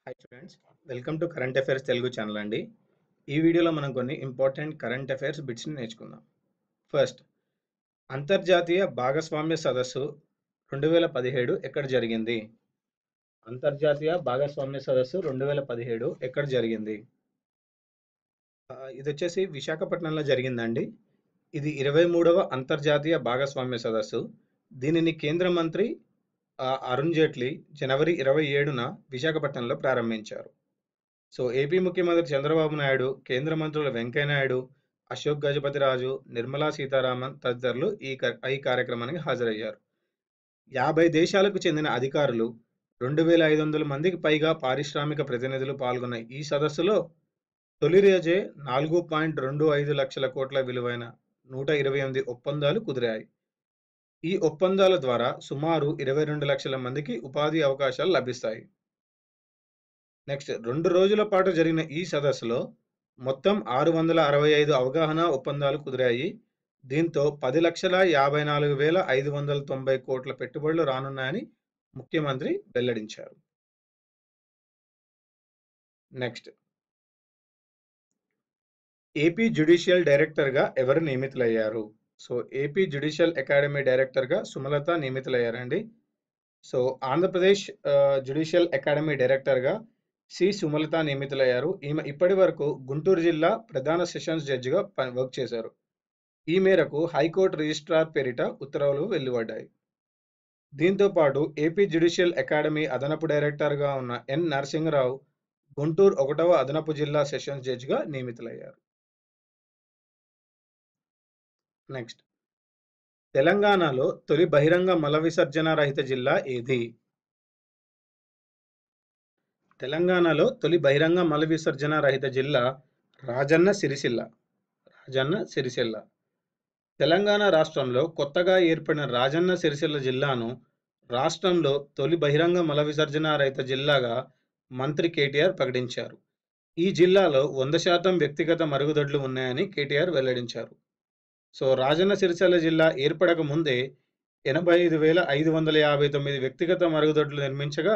Hi students, welcome to current affairs Telugu channel అండి. ఈ వీడియోలో మనం కొన్ని ఇంపార్టెంట్ కరెంట్ అఫైర్స్ బిట్స్ని నేర్చుకుందాం. ఫస్ట్, అంతర్జాతీయ భాగస్వామ్య సదస్సు 2017 ఎక్కడ జరిగింది? అంతర్జాతీయ భాగస్వామ్య సదస్సు 2017 ఎక్కడ జరిగింది? ఇది వచ్చేసి విశాఖపట్నంలో జరిగిందండి. ఇది 23వ అంతర్జాతీయ భాగస్వామ్య సదస్సు. దీనిని కేంద్ర మంత్రి అరుణ్ జైట్లీ జనవరి 27న విశాఖపట్నంలో ప్రారంభించారు. సో ఏపీ ముఖ్యమంత్రి చంద్రబాబు నాయుడు, కేంద్ర మంత్రులు వెంకయ్య నాయుడు, అశోక్ గజపతిరాజు, నిర్మలా సీతారామన్ తదితరులు ఈ కార్యక్రమానికి హాజరయ్యారు. 50 దేశాలకు చెందిన అధికారులు, 2500 మందికి పైగా పారిశ్రామిక ప్రతినిధులు పాల్గొన్న ఈ సదస్సులో తొలి రోజే 4.25 లక్షల కోట్ల విలువైన 128 ఒప్పందాలు కుదిరాయి. ఈ ఒప్పందాల ద్వారా సుమారు 22 లక్షల మందికి ఉపాధి అవకాశాలు లభిస్తాయి. నెక్స్ట్, 2 రోజుల పాటు జరిగిన ఈ సదస్సులో మొత్తం 665 అవగాహన ఒప్పందాలు కుదిరాయి. దీంతో 10,54,590 కోట్ల పెట్టుబడులు రానున్నాయని ముఖ్యమంత్రి వెల్లడించారు. నెక్స్ట్, ఏపీ జ్యుడిషియల్ డైరెక్టర్గా ఎవరు నియమితులయ్యారు? సో ఏపీ జ్యుడిషియల్ అకాడమీ డైరెక్టర్గా సుమలత నియమితులయ్యారండి. సో ఆంధ్రప్రదేశ్ జ్యుడిషియల్ అకాడమీ డైరెక్టర్గా సి సుమలత నియమితులయ్యారు. ఈమె ఇప్పటి వరకు గుంటూరు జిల్లా ప్రధాన సెషన్స్ జడ్జిగా వర్క్ చేశారు. ఈ మేరకు హైకోర్టు రిజిస్ట్రార్ పేరిట ఉత్తర్వులు వెలువడ్డాయి. దీంతో పాటు ఏపీ జ్యుడిషియల్ అకాడమీ అదనపు డైరెక్టర్గా ఉన్న ఎన్ నరసింహరావు గుంటూరు 1వ అదనపు జిల్లా సెషన్స్ జడ్జిగా నియమితులయ్యారు. నెక్స్ట్, తెలంగాణలో తొలి బహిరంగ మల విసర్జన రహిత జిల్లా ఏది? తెలంగాణలో తొలి బహిరంగ మల విసర్జన రహిత జిల్లా రాజన్న సిరిసిల్ల. తెలంగాణ రాష్ట్రంలో కొత్తగా ఏర్పడిన రాజన్న సిరిసిల్ల జిల్లాను రాష్ట్రంలో తొలి బహిరంగ మల విసర్జన రహిత జిల్లాగా మంత్రి కేటీఆర్ ప్రకటించారు. ఈ జిల్లాలో 100% వ్యక్తిగత మరుగుదొడ్లు ఉన్నాయని కేటీఆర్ వెల్లడించారు. సో రాజన్న సిరిసిల్ల జిల్లా ఏర్పడక ముందే 85,559 వ్యక్తిగత మరుగుదొడ్లు నిర్మించగా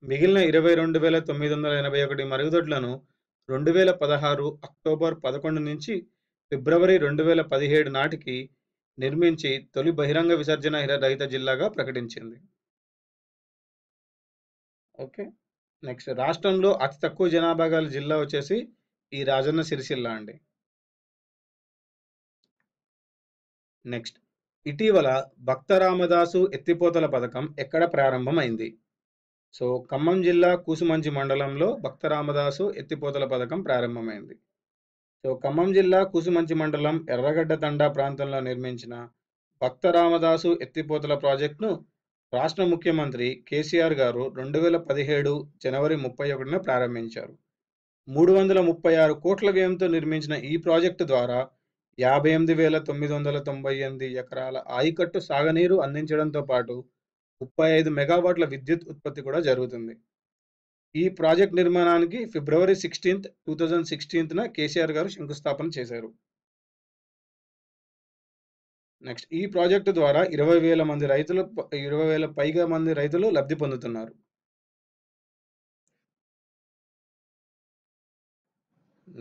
మిగిలిన 22,981 మరుగుదొడ్లను 2016 అక్టోబర్ 11 నుంచి ఫిబ్రవరి 2017 నాటికి నిర్మించి తొలి బహిరంగ విసర్జన రహిత జిల్లాగా ప్రకటించింది. ఓకే, నెక్స్ట్, రాష్ట్రంలో అతి తక్కువ జనాభా గల జిల్లా వచ్చేసి ఈ రాజన్న సిరిసిల్ల అండి. నెక్స్ట్, ఇటీవల భక్త రామదాసు ఎత్తిపోతల పథకం ఎక్కడ ప్రారంభమైంది? సో ఖమ్మం జిల్లా కూసుమంచి మండలంలో భక్త రామదాసు ఎత్తిపోతల పథకం ప్రారంభమైంది. సో ఖమ్మం జిల్లా కూసుమంచి మండలం ఎర్రగడ్డ తండా ప్రాంతంలో నిర్మించిన భక్త రామదాసు ఎత్తిపోతల ప్రాజెక్టును రాష్ట్ర ముఖ్యమంత్రి కేసీఆర్ గారు 2017 జనవరి 31న ప్రారంభించారు. 336 కోట్ల వ్యయంతో నిర్మించిన ఈ ప్రాజెక్టు ద్వారా 58,998 ఎకరాల ఆయకట్టు సాగునీరు అందించడంతో పాటు 35 మెగావాట్ల విద్యుత్ ఉత్పత్తి కూడా జరుగుతుంది. ఈ ప్రాజెక్ట్ నిర్మాణానికి ఫిబ్రవరి 16, 2016న కేసీఆర్ గారు శంకుస్థాపన చేశారు. నెక్స్ట్, ఈ ప్రాజెక్టు ద్వారా 20,000 పైగా మంది రైతులు లబ్ధి పొందుతున్నారు.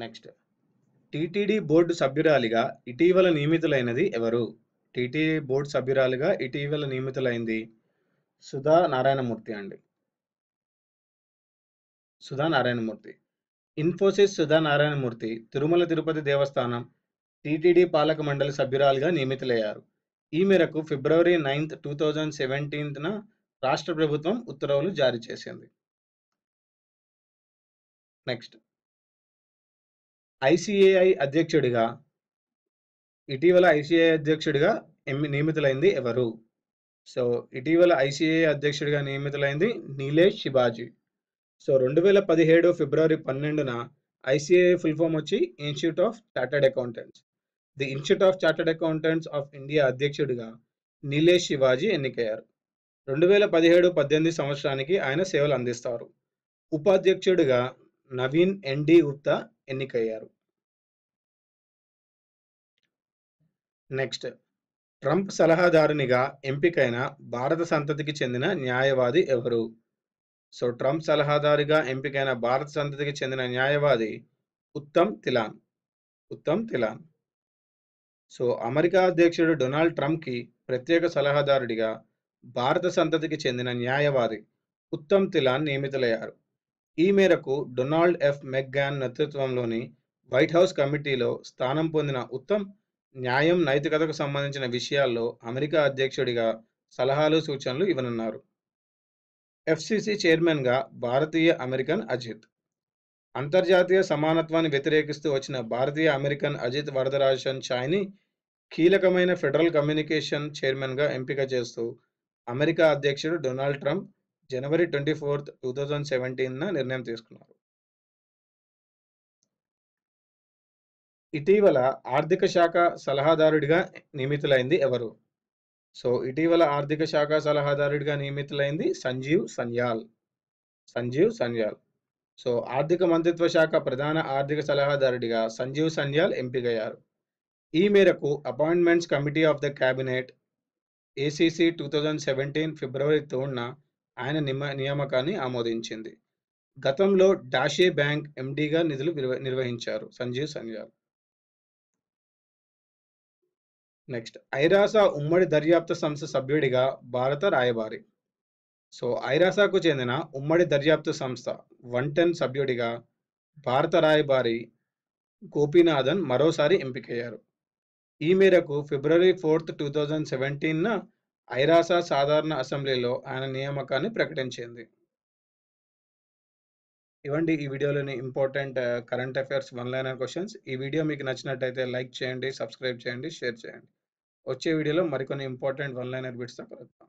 నెక్స్ట్, టీటీడీ బోర్డు సభ్యురాలిగా ఇటీవల నియమితులైనది ఎవరు? టీటీడీ బోర్డు సభ్యురాలిగా ఇటీవల నియమితులైంది సుధా నారాయణమూర్తి అండి. సుధా నారాయణమూర్తి. ఇన్ఫోసిస్ సుధా నారాయణమూర్తి తిరుమల తిరుపతి దేవస్థానం టీటీడీ పాలక మండలి సభ్యురాలిగా నియమితులయ్యారు. ఈ మేరకు ఫిబ్రవరి 9, 2017న రాష్ట్ర ప్రభుత్వం ఉత్తర్వులు జారీ చేసింది. నెక్స్ట్, ఇటీవల ఐసిఏఐ అధ్యక్షుడిగా నియమితులైంది ఎవరు? సో ఇటీవల ఐసిఏఐ అధ్యక్షుడిగా నియమితులైంది నీలేష్ శివాజీ. సో 2017 ఫిబ్రవరి 12న ఐసిఏఐ ఫుల్ ఫామ్ వచ్చి institute of chartered accountants. The institute of chartered accountants of India అధ్యక్షుడిగా నీలేష్ శివాజీ ఎన్నికయ్యారు. 2017-18 సంవత్సరానికి ఆయన సేవలు అందిస్తారు. ఉపాధ్యక్షుడిగా నవీన్ ఎన్డి గుప్తా ఎన్నికయ్యారు. నెక్స్ట్, ట్రంప్ సలహాదారునిగా ఎంపికైన భారత సంతతికి చెందిన న్యాయవాది ఎవరు? సో ట్రంప్ సలహాదారుగా ఎంపికైన భారత సంతతికి చెందిన న్యాయవాది ఉత్తమ్ తిలాన్. ఉత్తమ్ తిలాన్. సో అమెరికా అధ్యక్షుడు డొనాల్డ్ ట్రంప్కి ప్రత్యేక సలహాదారుడిగా భారత సంతతికి చెందిన న్యాయవాది ఉత్తమ్ తిలాన్ నియమితులయ్యారు. ఈ మేరకు డొనాల్డ్ ఎఫ్ మెక్గాన్ నేతృత్వంలోని వైట్ హౌస్ కమిటీలో స్థానం పొందిన ఉత్తమ్ న్యాయం, నైతికతకు సంబంధించిన విషయాల్లో అమెరికా అధ్యక్షుడిగా సలహాలు, సూచనలు ఇవ్వనున్నారు. ఎఫ్సిసి చైర్మన్గా భారతీయ అమెరికన్ అజిత్. అంతర్జాతీయ సమానత్వాన్ని వ్యతిరేకిస్తూ వచ్చిన భారతీయ అమెరికన్ అజిత్ వరదరాజన్ చాయ్ని కీలకమైన ఫెడరల్ కమ్యూనికేషన్ చైర్మన్గా ఎంపిక చేస్తూ అమెరికా అధ్యక్షుడు డొనాల్డ్ ట్రంప్ జనవరి 24, 2017 నిర్ణయం తీసుకున్నారు. ఇటీవల ఆర్థిక శాఖ సలహాదారుడిగా నియమితులైంది ఎవరు? సో ఇటీవల ఆర్థిక శాఖ సలహాదారుడిగా నియమితులైంది సంజీవ్ సన్యాల్. సంజీవ్ సన్యాల్. సో ఆర్థిక మంత్రిత్వ శాఖ ప్రధాన ఆర్థిక సలహాదారుడిగా సంజీవ్ సన్యాల్ ఎంపికయ్యారు. ఈ మేరకు appointments committee of the cabinet ACC 2017 ఫిబ్రవరి 3న ఆయన నియామకాన్ని ఆమోదించింది. గతంలో డాషే బ్యాంక్ ఎండీగా నిధులు నిర్వహించారు సంజీవ్ సన్యాల్. నెక్స్ట్, ఐరాస ఉమ్మడి దర్యాప్తు సంస్థ సభ్యుడిగా భారత రాయబారి. సో ఐరాసాకు చెందిన ఉమ్మడి దర్యాప్తు సంస్థ 110 సభ్యుడిగా భారత రాయబారి గోపీనాథన్ మరోసారి ఎంపికయ్యారు. ఈ మేరకు ఫిబ్రవరి 4, 2017న ఐరాస సాధారణ అసెంబ్లీలో ఆయన నియామకాన్ని ప్రకటించింది. ఇవ్వండి ఈ వీడియోలోని important current affairs one liner questions. ఈ వీడియో మీకు నచ్చినట్టయితే లైక్ చేయండి, సబ్స్క్రైబ్ చేయండి, షేర్ చేయండి. వచ్చే వీడియోలో మరికొన్ని ఇంపార్టెంట్ వన్ లైనర్ బిట్స్తో కలుద్దాం.